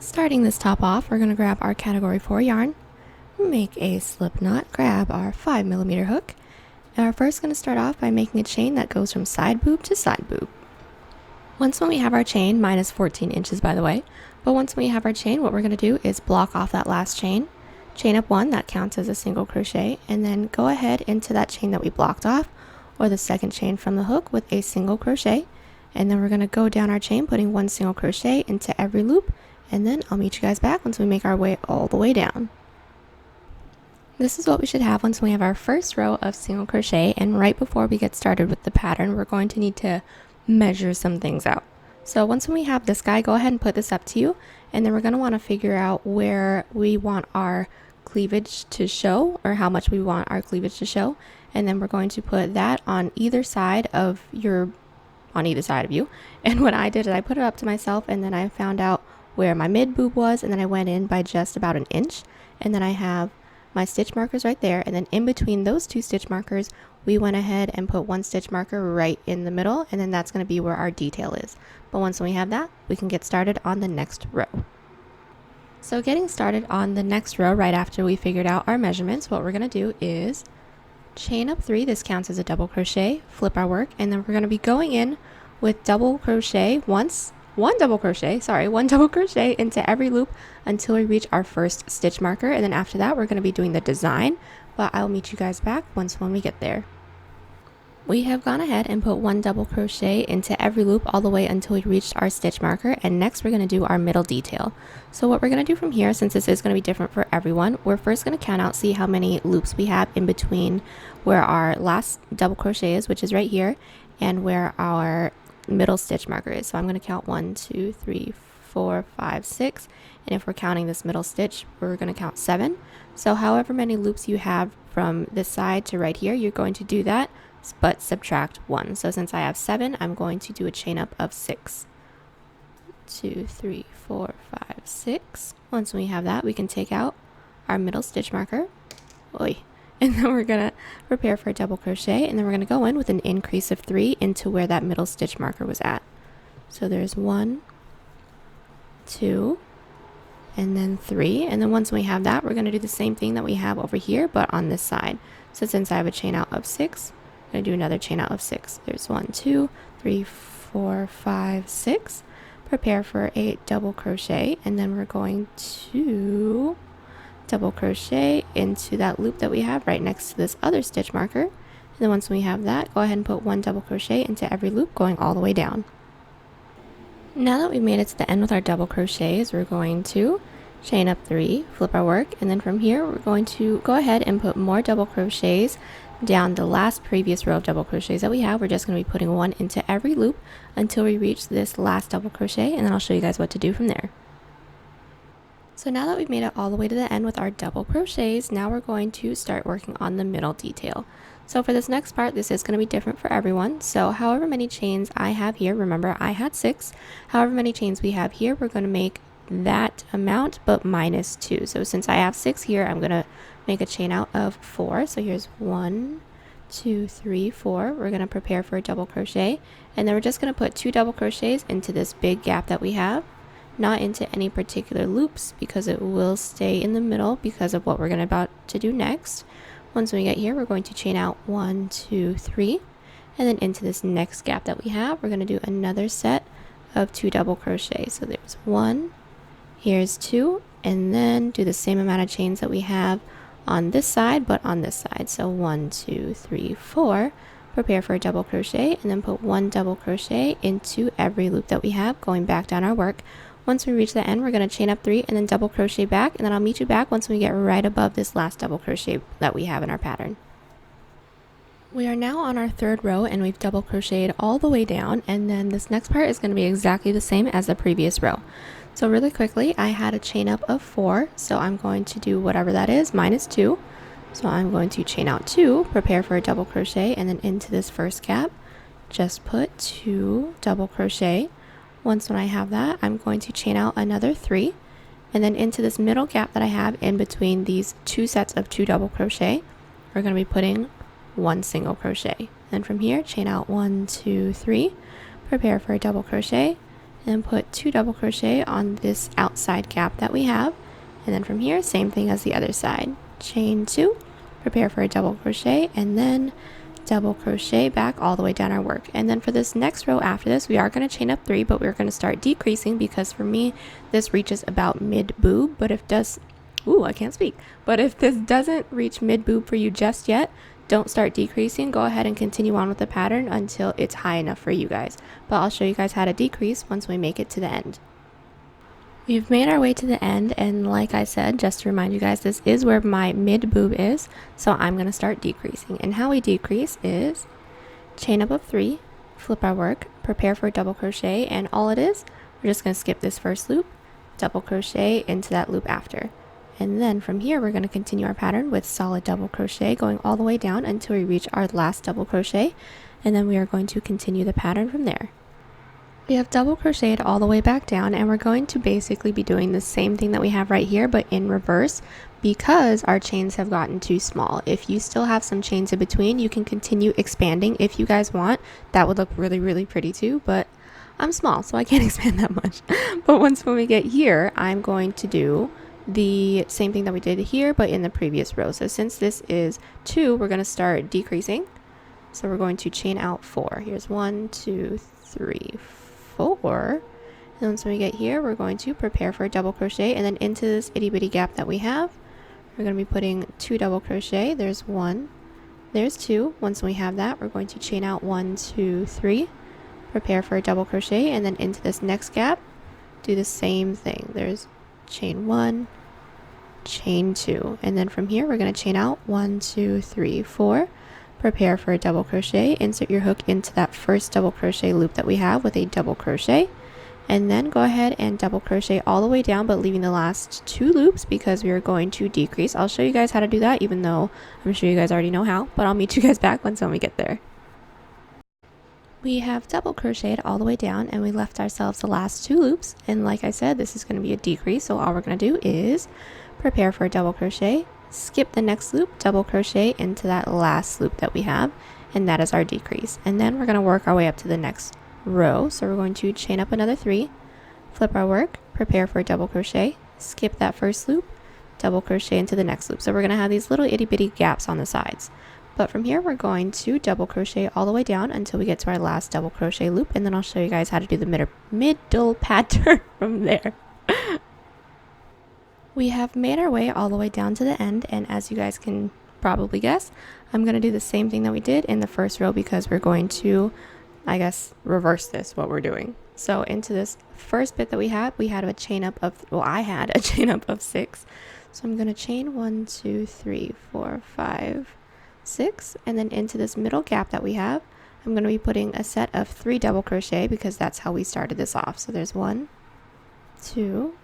Starting this top off, we're going to grab our category 4 yarn, make a slip knot, grab our 5mm hook, and we're first going to start off by making a chain that goes from side boob to side boob. Once when we have our chain, mine is 14 inches by the way, but once we have our chain, what we're going to do is block off that last chain, chain up one, that counts as a single crochet, and then go ahead into that chain that we blocked off, or the second chain from the hook with a single crochet, and then we're going to go down our chain putting one single crochet into every loop, and then I'll meet you guys back once we make our way all the way down. This is what we should have once we have our first row of single crochet, and right before we get started with the pattern, we're going to need to measure some things out. So once we have this guy, go ahead and put this up to you, and then we're going to want to figure out where we want our cleavage to show, or how much we want our cleavage to show, and then we're going to put that on either side of you. And what I did is I put it up to myself, and then I found out where my mid boob was, and then I went in by just about an inch, and then I have my stitch markers right there, and then in between those two stitch markers we went ahead and put one stitch marker right in the middle, and then that's going to be where our detail is. But once we have that, we can get started on the next row. So getting started on the next row, right after we figured out our measurements, what we're going to do is chain up 3, this counts as a double crochet, flip our work, and then we're going to be going in with double crochet one double crochet into every loop until we reach our first stitch marker, and then after that we're going to be doing the design, but I'll meet you guys back when we get there. We have gone ahead and put one double crochet into every loop all the way until we reached our stitch marker, and next we're going to do our middle detail. So what we're going to do from here, since this is going to be different for everyone, we're first going to count out, see how many loops we have in between where our last double crochet is, which is right here, and where our middle stitch marker is. So I'm going to count 1, 2, 3, 4, 5, 6, and if we're counting this middle stitch, we're going to count 7. So however many loops you have from this side to right here, you're going to do that, but subtract 1. So since I have 7, I'm going to do a chain up of 6. 2, 3, 4, 5, 6. Once we have that, we can take out our middle stitch marker. And then we're gonna prepare for a double crochet, and then we're gonna go in with an increase of 3 into where that middle stitch marker was at. So there's 1, 2, and then 3, and then once we have that, we're gonna do the same thing that we have over here, but on this side. So since I have a chain out of 6, I'm gonna do another chain out of 6. There's 1, 2, 3, 4, 5, 6. Prepare for a double crochet, and then we're going to double crochet into that loop that we have right next to this other stitch marker, and then once we have that, go ahead and put one double crochet into every loop going all the way down. Now that we've made it to the end with our double crochets, we're going to chain up 3, flip our work, and then from here we're going to go ahead and put more double crochets down the last previous row of double crochets that we have. We're just going to be putting one into every loop until we reach this last double crochet, and then I'll show you guys what to do from there. So now that we've made it all the way to the end with our double crochets, now we're going to start working on the middle detail. So for this next part, this is going to be different for everyone. So however many chains I have here, remember I had 6, however many chains we have here, we're going to make that amount but minus 2. So since I have 6 here, I'm going to make a chain out of 4. So here's 1, 2, 3, 4. We're going to prepare for a double crochet, and then we're just going to put 2 double crochets into this big gap that we have. Not into any particular loops because it will stay in the middle because of what we're about to do next. Once we get here, we're going to chain out 1, 2, 3, and then into this next gap that we have, we're going to do another set of 2 double crochets. So there's 1, here's 2, and then do the same amount of chains that we have on this side but on this side. So 1, 2, 3, 4. Prepare for a double crochet, and then put 1 double crochet into every loop that we have going back down our work. Once we reach the end, we're going to chain up 3 and then double crochet back, and then I'll meet you back once we get right above this last double crochet that we have in our pattern. We are now on our 3rd row, and we've double crocheted all the way down, and then this next part is going to be exactly the same as the previous row. So really quickly, I had a chain up of 4, so I'm going to do whatever that is, minus 2. So I'm going to chain out 2, prepare for a double crochet, and then into this first gap, just put 2 double crochet. Once when I have that, I'm going to chain out another 3, and then into this middle gap that I have in between these 2 sets of 2 double crochet, we're going to be putting 1 single crochet. Then from here, chain out 1, 2, 3, prepare for a double crochet, and then put 2 double crochet on this outside gap that we have, and then from here same thing as the other side, chain 2, prepare for a double crochet, and then double crochet back all the way down our work. And then for this next row after this, we are going to chain up 3, but we're going to start decreasing because for me this reaches about mid boob, but if this doesn't reach mid boob for you just yet, don't start decreasing. Go ahead and continue on with the pattern until it's high enough for you guys, but I'll show you guys how to decrease once we make it to the end. We've made our way to the end, and like I said, just to remind you guys, this is where my mid boob is, so I'm going to start decreasing. And how we decrease is chain up of 3, flip our work, prepare for a double crochet, and all it is, we're just going to skip this first loop, double crochet into that loop after. And then from here we're going to continue our pattern with solid double crochet going all the way down until we reach our last double crochet, and then we are going to continue the pattern from there. We have double crocheted all the way back down, and we're going to basically be doing the same thing that we have right here but in reverse because our chains have gotten too small. If you still have some chains in between, you can continue expanding if you guys want. That would look really pretty too, but I'm small so I can't expand that much. But when we get here, I'm going to do the same thing that we did here but in the previous row. So since this is 2, we're going to start decreasing. So we're going to chain out 4. Here's 1, 2, 3, 4, and once we get here we're going to prepare for a double crochet, and then into this itty bitty gap that we have we're going to be putting 2 double crochet. There's 1, there's 2. Once we have that, we're going to chain out 1, 2, 3, prepare for a double crochet, and then into this next gap do the same thing. There's chain 1, chain 2, and then from here we're going to chain out 1, 2, 3, 4, prepare for a double crochet, insert your hook into that first double crochet loop that we have with a double crochet, and then go ahead and double crochet all the way down but leaving the last 2 loops because we are going to decrease. I'll show you guys how to do that, even though I'm sure you guys already know how, but I'll meet you guys back when we get there. We have double crocheted all the way down and we left ourselves the last 2 loops, and like I said, this is going to be a decrease, so all we're going to do is prepare for a double crochet, skip the next loop, double crochet into that last loop that we have, and that is our decrease. And then we're going to work our way up to the next row. So we're going to chain up another 3, flip our work, prepare for a double crochet, skip that first loop, double crochet into the next loop. So we're going to have these little itty bitty gaps on the sides, but from here we're going to double crochet all the way down until we get to our last double crochet loop, and then I'll show you guys how to do the middle pattern from there. We have made our way all the way down to the end, and as you guys can probably guess, I'm going to do the same thing that we did in the first row because we're going to, I guess, reverse what we're doing. So into this first bit that we had a chain up of, I had a chain up of 6. So I'm going to chain 1, 2, 3, 4, 5, 6, and then into this middle gap that we have, I'm going to be putting a set of 3 double crochet because that's how we started this off. So there's 1, 2,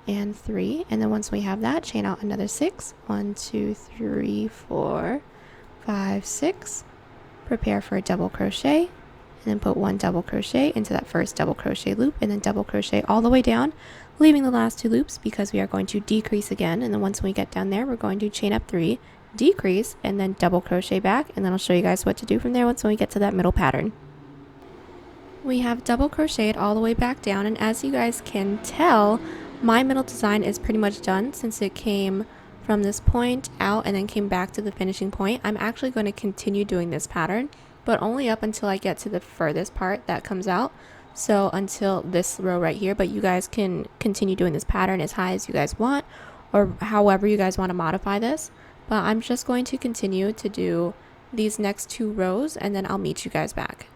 and 3, and then once we have that, chain out another 6, 1, 2, 3, 4, 5, 6, prepare for a double crochet, and then put 1 double crochet into that first double crochet loop, and then double crochet all the way down, leaving the last 2 loops because we are going to decrease again. And then once we get down there, we're going to chain up 3, decrease, and then double crochet back, and then I'll show you guys what to do from there once we get to that middle pattern. We have double crocheted all the way back down, and as you guys can tell, my middle design is pretty much done since it came from this point out and then came back to the finishing point. I'm actually going to continue doing this pattern, but only up until I get to the furthest part that comes out. So until this row right here, but you guys can continue doing this pattern as high as you guys want or however you guys want to modify this. But I'm just going to continue to do these next 2 rows and then I'll meet you guys back.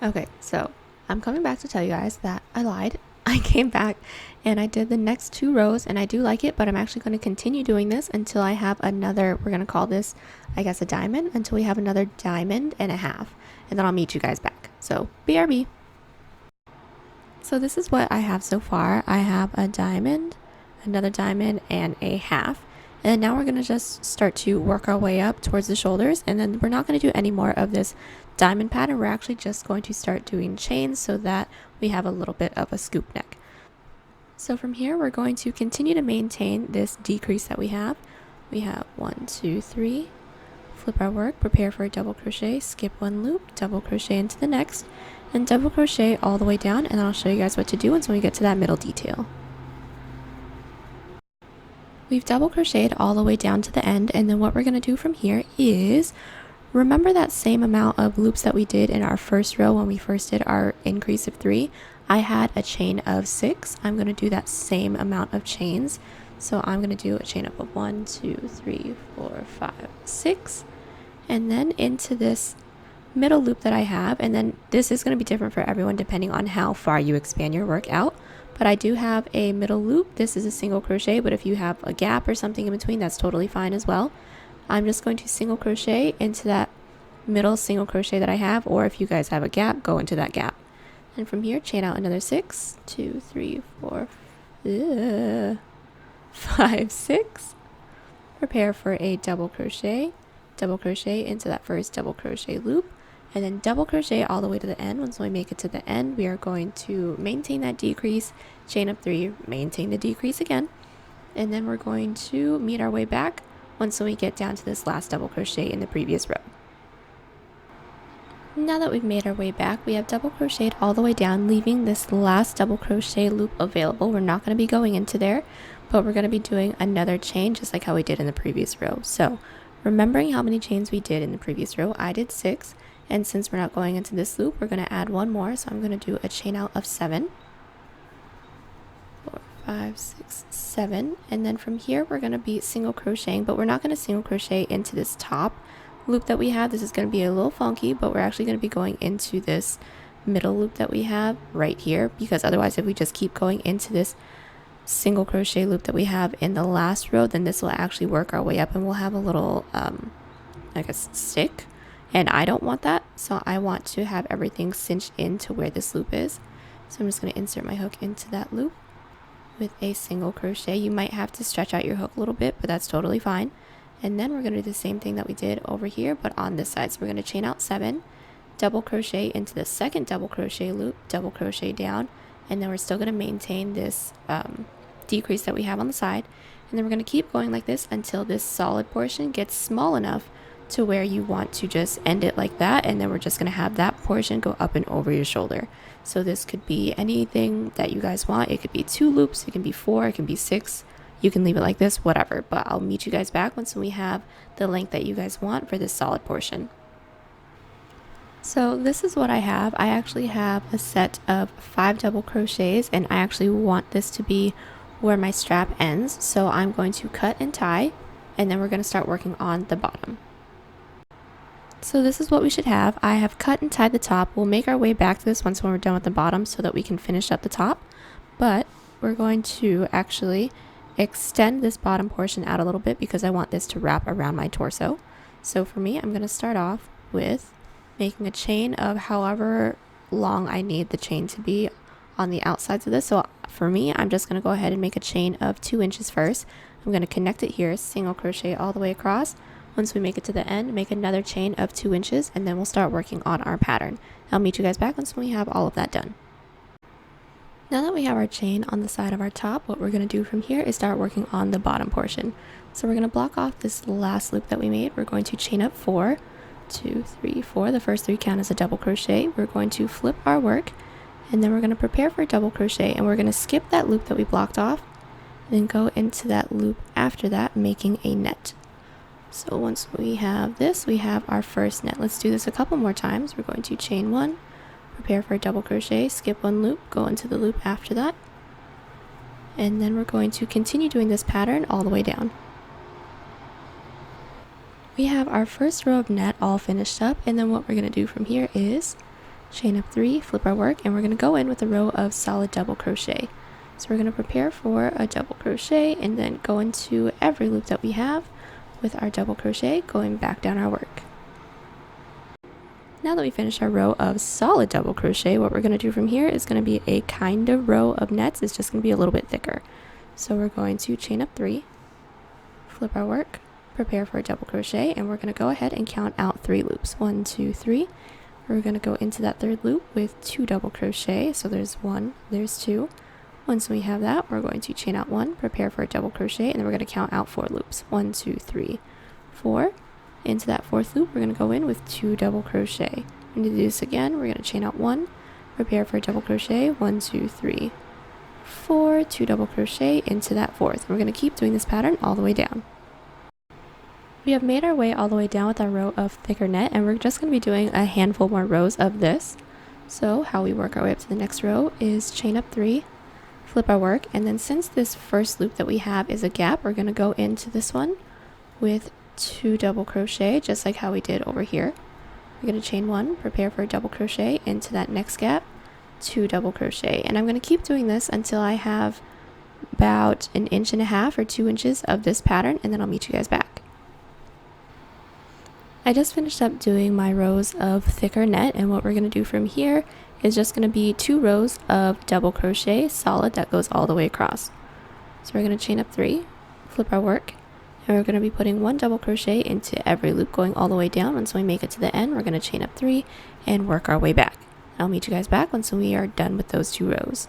Okay, so I'm coming back to tell you guys that I lied. I came back and I did the next 2 rows and I do like it, but I'm actually going to continue doing this until I have another, we're going to call this, I guess, a diamond, until we have another diamond and a half, and then I'll meet you guys back. So BRB. So this is what I have so far. I have a diamond, another diamond, and a half. And now we're going to just start to work our way up towards the shoulders, and then we're not going to do any more of this diamond pattern. We're actually just going to start doing chains so that we have a little bit of a scoop neck. So from here we're going to continue to maintain this decrease that we have. We have 1, 2, 3, flip our work, prepare for a double crochet, skip one loop, double crochet into the next, and double crochet all the way down, and then I'll show you guys what to do once we get to that middle detail. We've double crocheted all the way down to the end, and then what we're going to do from here is remember that same amount of loops that we did in our first row when we first did our increase of 3. I had a chain of 6. I'm going to do that same amount of chains. So I'm going to do a chain up of 1, 2, 3, 4, 5, 6, and then into this middle loop that I have. And then this is going to be different for everyone depending on how far you expand your work out. But I do have a middle loop. This is a single crochet, but if you have a gap or something in between, that's totally fine as well. I'm just going to single crochet into that middle single crochet that I have, or if you guys have a gap, go into that gap. And from here, chain out another 6, 2, 3, 4, 5, 6. Prepare for a double crochet into that first double crochet loop, and then double crochet all the way to the end. Once we make it to the end, we are going to maintain that decrease, chain up 3, maintain the decrease again, and then we're going to meet our way back once we get down to this last double crochet in the previous row. Now that we've made our way back, we have double crocheted all the way down, leaving this last double crochet loop available. We're not going to be going into there, but we're going to be doing another chain just like how we did in the previous row. So remembering how many chains we did in the previous row, I did 6, and since we're not going into this loop, we're going to add one more. So I'm going to do a chain out of 7, 4, 5, 6, 7, and then from here we're going to be single crocheting, but we're not going to single crochet into this top loop that we have. This is going to be a little funky, but we're actually going to be going into this middle loop that we have right here, because otherwise if we just keep going into this single crochet loop that we have in the last row, then this will actually work our way up and we'll have a little like a stick, and I don't want that. So I want to have everything cinched into where this loop is. So I'm just going to insert my hook into that loop with a single crochet. You might have to stretch out your hook a little bit, but that's totally fine. And then we're going to do the same thing that we did over here, but on this side. So we're going to chain out 7, double crochet into the second double crochet loop, double crochet down, and then we're still going to maintain this decrease that we have on the side. And then we're going to keep going like this until this solid portion gets small enough to where you want to just end it like that. And then we're just going to have that portion go up and over your shoulder. So this could be anything that you guys want. It could be 2 loops, it can be 4, it can be 6. You can leave it like this, whatever, but I'll meet you guys back once we have the length that you guys want for this solid portion. So this is what I have. I actually have a set of 5 double crochets, and I actually want this to be where my strap ends. So I'm going to cut and tie, and then we're going to start working on the bottom. So this is what we should have. I have cut and tied the top. We'll make our way back to this once when we're done with the bottom so that we can finish up the top, but we're going to actually extend this bottom portion out a little bit because I want this to wrap around my torso. So for me, I'm going to start off with making a chain of however long I need the chain to be on the outsides of this. So for me, I'm just going to go ahead and make a chain of 2 inches first. I'm going to connect it here, single crochet all the way across. Once we make it to the end, make another chain of 2 inches, and then we'll start working on our pattern. I'll meet you guys back once we have all of that done. Now that we have our chain on the side of our top, what we're going to do from here is start working on the bottom portion. So we're going to block off this last loop that we made. We're going to chain up 4, 2, 3, 4. The first 3 count as a double crochet. We're going to flip our work, and then we're going to prepare for a double crochet, and we're going to skip that loop that we blocked off, and then go into that loop after that, making a net. So once we have this, we have our first net. Let's do this a couple more times. We're going to chain 1, prepare for a double crochet, skip 1 loop, go into the loop after that, and then we're going to continue doing this pattern all the way down. We have our first row of net all finished up, and then what we're going to do from here is chain up 3, flip our work, and we're going to go in with a row of solid double crochet. So we're going to prepare for a double crochet and then go into every loop that we have with our double crochet, going back down our work. Now that we finished our row of solid double crochet, what we're going to do from here is going to be a kind of row of nets. It's just going to be a little bit thicker. So we're going to chain up 3, flip our work, prepare for a double crochet, and we're going to go ahead and count out 3 loops. 1, 2, 3. We're going to go into that third loop with 2 double crochet. So there's 1, there's 2. Once we have that, we're going to chain out 1, prepare for a double crochet, and then we're going to count out 4 loops. 1, 2, 3, 4. Into that fourth loop, we're going to go in with 2 double crochet. We're going to do this again. We're going to chain out 1, prepare for a double crochet, 1, 2, 3, 4, 2 double crochet into that fourth. We're going to keep doing this pattern all the way down. We have made our way all the way down with our row of thicker net, and we're just going to be doing a handful more rows of this. So how we work our way up to the next row is chain up 3, flip our work, and then since this first loop that we have is a gap, we're going to go into this one with 2 double crochet, just like how we did over here. We're going to chain 1, prepare for a double crochet into that next gap, 2 double crochet, and I'm going to keep doing this until I have about 1.5 inches or 2 inches of this pattern, and then I'll meet you guys back. I just finished up doing my rows of thicker net, and what we're going to do from here is just going to be 2 rows of double crochet solid that goes all the way across. So we're going to chain up 3, flip our work, and we're going to be putting 1 double crochet into every loop going all the way down. Once we make it to the end, we're going to chain up 3 and work our way back. I'll meet you guys back once we are done with those 2 rows.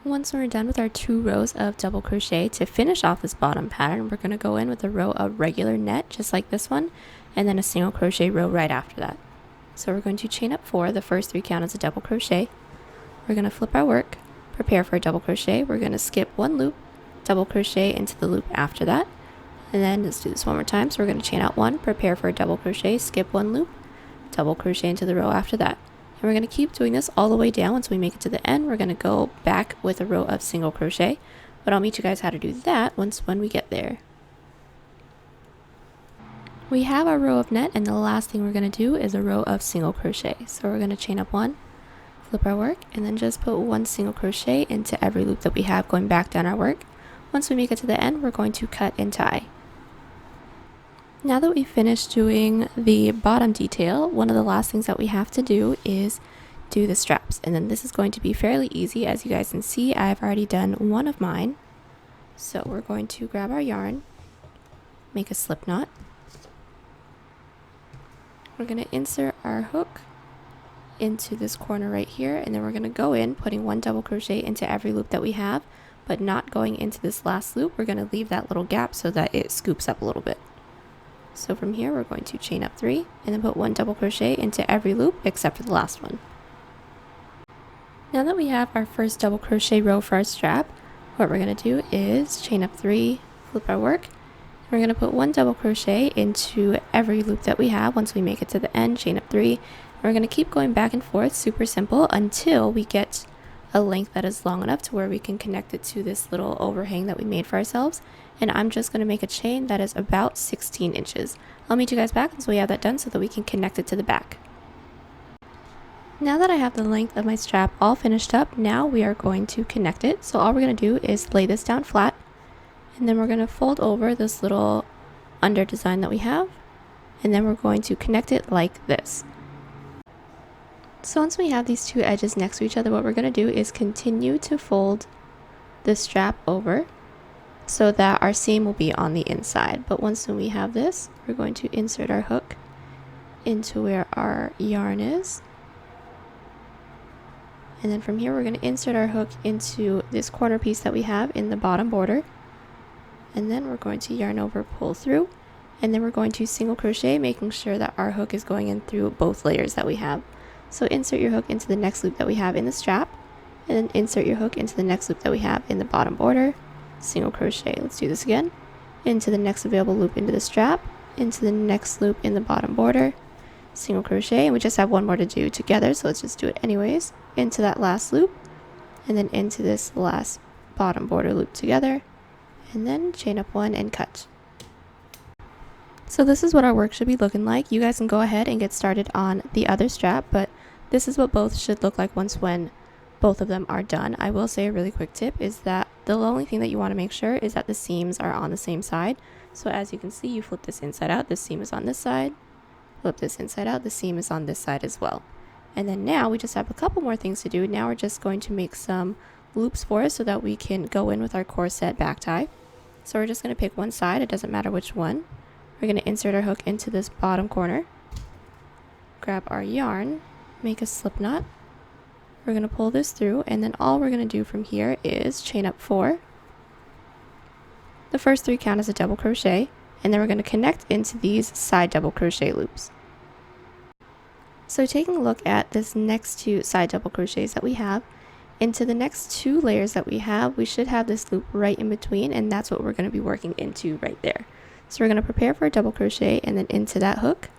Once we're done with our 2 rows of double crochet, to finish off this bottom pattern, we're going to go in with a row of regular net just like this one, and then a single crochet row right after that. So we're going to chain up 4, the first 3 count as a double crochet. We're going to flip our work, prepare for a double crochet, we're going to skip 1 loop, double crochet into the loop after that, and then let's do this one more time. So we're going to chain out 1, prepare for a double crochet, skip 1 loop, double crochet into the row after that. And we're going to keep doing this all the way down. Once we make it to the end, we're going to go back with a row of single crochet, but I'll meet you guys how to do that when we get there. We have our row of net, and the last thing we're going to do is a row of single crochet. So we're going to chain up 1, flip our work, and then just put 1 single crochet into every loop that we have going back down our work. Once we make it to the end, we're going to cut and tie. Now that we've finished doing the bottom detail, one of the last things that we have to do is do the straps. And then this is going to be fairly easy. As you guys can see, I've already done one of mine. So we're going to grab our yarn, make a slip knot. We're going to insert our hook into this corner right here, and then we're going to go in putting 1 double crochet into every loop that we have, but not going into this last loop. We're going to leave that little gap so that it scoops up a little bit. So from here, we're going to chain up 3 and then put 1 double crochet into every loop except for the last one. Now that we have our first double crochet row for our strap, what we're going to do is chain up 3, flip our work. We're going to put 1 double crochet into every loop that we have. Once we make it to the end, chain up 3. And we're going to keep going back and forth, super simple, until we get a length that is long enough to where we can connect it to this little overhang that we made for ourselves. And I'm just going to make a chain that is about 16 inches. I'll meet you guys back once we have that done so that we can connect it to the back. Now that I have the length of my strap all finished up, now we are going to connect it. So all we're going to do is lay this down flat, and then we're going to fold over this little under design that we have, and then we're going to connect it like this. So once we have these 2 edges next to each other, what we're going to do is continue to fold the strap over so that our seam will be on the inside. But once we have this, we're going to insert our hook into where our yarn is. And then from here, we're going to insert our hook into this corner piece that we have in the bottom border. And then we're going to yarn over, pull through, and then we're going to single crochet, making sure that our hook is going in through both layers that we have. So insert your hook into the next loop that we have in the strap, and then insert your hook into the next loop that we have in the bottom border, single crochet. Let's do this again. Into the next available loop into the strap, into the next loop in the bottom border, single crochet, and we just have one more to do together, so let's just do it anyways. Into that last loop, and then into this last bottom border loop together, and then chain up 1 and cut. So this is what our work should be looking like. You guys can go ahead and get started on the other strap, but this is what both should look like when both of them are done. I will say a really quick tip is that the only thing that you want to make sure is that the seams are on the same side. So as you can see, you flip this inside out, the seam is on this side, flip this inside out, the seam is on this side as well. And then now we just have a couple more things to do. Now we're just going to make some loops for us so that we can go in with our corset back tie. So we're just going to pick one side, it doesn't matter which one. We're going to insert our hook into this bottom corner, grab our yarn, make a slip knot. We're going to pull this through, and then all we're going to do from here is chain up 4. The first 3 count as a double crochet, and then we're going to connect into these side double crochet loops. So taking a look at this next two side double crochets that we have, into the next two layers that we should have this loop right in between, and that's what we're going to be working into right there. So we're going to prepare for a double crochet, and then into that hook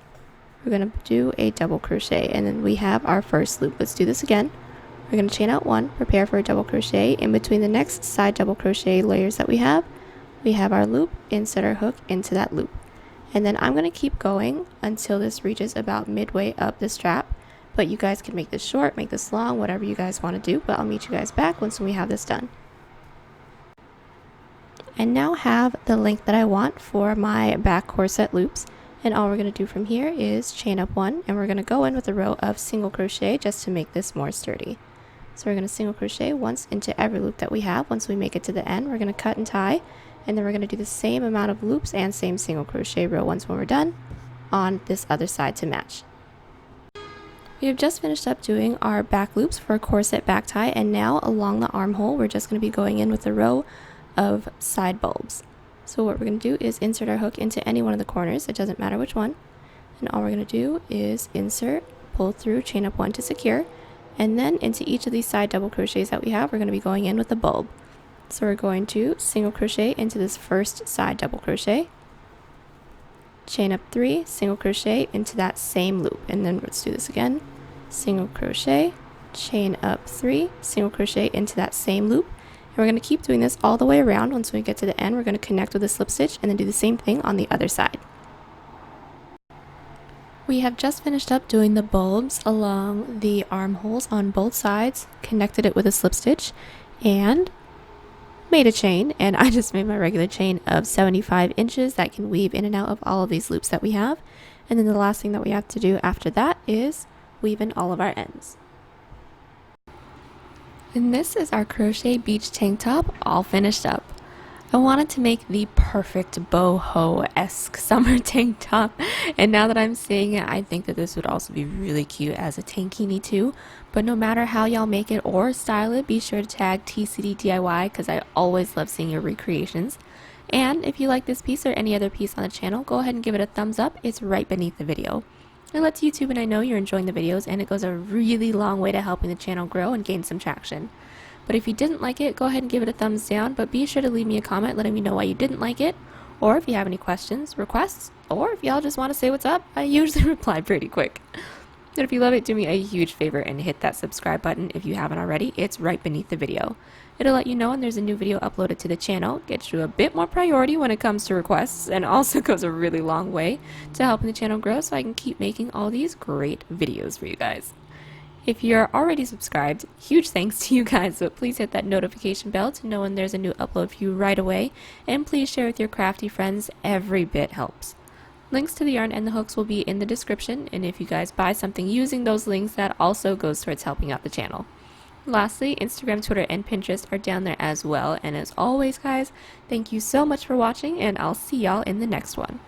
we're going to do a double crochet, and then we have our first loop. Let's do this again. We're going to chain out one, prepare for a double crochet. In between the next side double crochet layers that we have our loop, insert our hook into that loop, and then I'm going to keep going until this reaches about midway up the strap. But you guys can make this short, make this long, whatever you guys want to do, but I'll meet you guys back once we have this done. I now have the length that I want for my back corset loops, and all we're going to do from here is chain up one, and we're going to go in with a row of single crochet just to make this more sturdy. So we're going to single crochet once into every loop that we have. Once we make it to the end, we're going to cut and tie, and then we're going to do the same amount of loops and same single crochet row once when we're done on this other side to match. We have just finished up doing our back loops for a corset back tie, and now along the armhole we're just going to be going in with a row of side bulbs. So what we're going to do is insert our hook into any one of the corners, it doesn't matter which one, and all we're going to do is insert, pull through, chain up one to secure, and then into each of these side double crochets that we have we're going to be going in with a bulb. So we're going to single crochet into this first side double crochet, chain up 3, single crochet into that same loop, and then let's do this again. Single crochet, chain up 3, single crochet into that same loop, and we're going to keep doing this all the way around. Once we get to the end, we're going to connect with a slip stitch and then do the same thing on the other side. We have just finished up doing the bulbs along the armholes on both sides, connected it with a slip stitch, and made a chain, and I just made my regular chain of 75 inches that can weave in and out of all of these loops that we have. And then the last thing that we have to do after that is weave in all of our ends. And this is our crochet beach tank top all finished up. I wanted to make the perfect boho-esque summer tank top, and now that I'm seeing it, I think that this would also be really cute as a tankini too. But no matter how y'all make it or style it, be sure to tag TCDDIY because I always love seeing your recreations. And if you like this piece or any other piece on the channel, go ahead and give it a thumbs up. It's right beneath the video. It lets YouTube and I know you're enjoying the videos, and it goes a really long way to helping the channel grow and gain some traction. But if you didn't like it, go ahead and give it a thumbs down, but be sure to leave me a comment letting me know why you didn't like it, or if you have any questions, requests, or if y'all just want to say what's up. I usually reply pretty quick. And if you love it, do me a huge favor and hit that subscribe button if you haven't already. It's right beneath the video. It'll let you know when there's a new video uploaded to the channel, gets you a bit more priority when it comes to requests, and also goes a really long way to helping the channel grow so I can keep making all these great videos for you guys. If you're already subscribed, huge thanks to you guys, but please hit that notification bell to know when there's a new upload for you right away, and please share with your crafty friends. Every bit helps. Links to the yarn and the hooks will be in the description, and if you guys buy something using those links, that also goes towards helping out the channel. Lastly, Instagram, Twitter, and Pinterest are down there as well, and as always guys, thank you so much for watching, and I'll see y'all in the next one.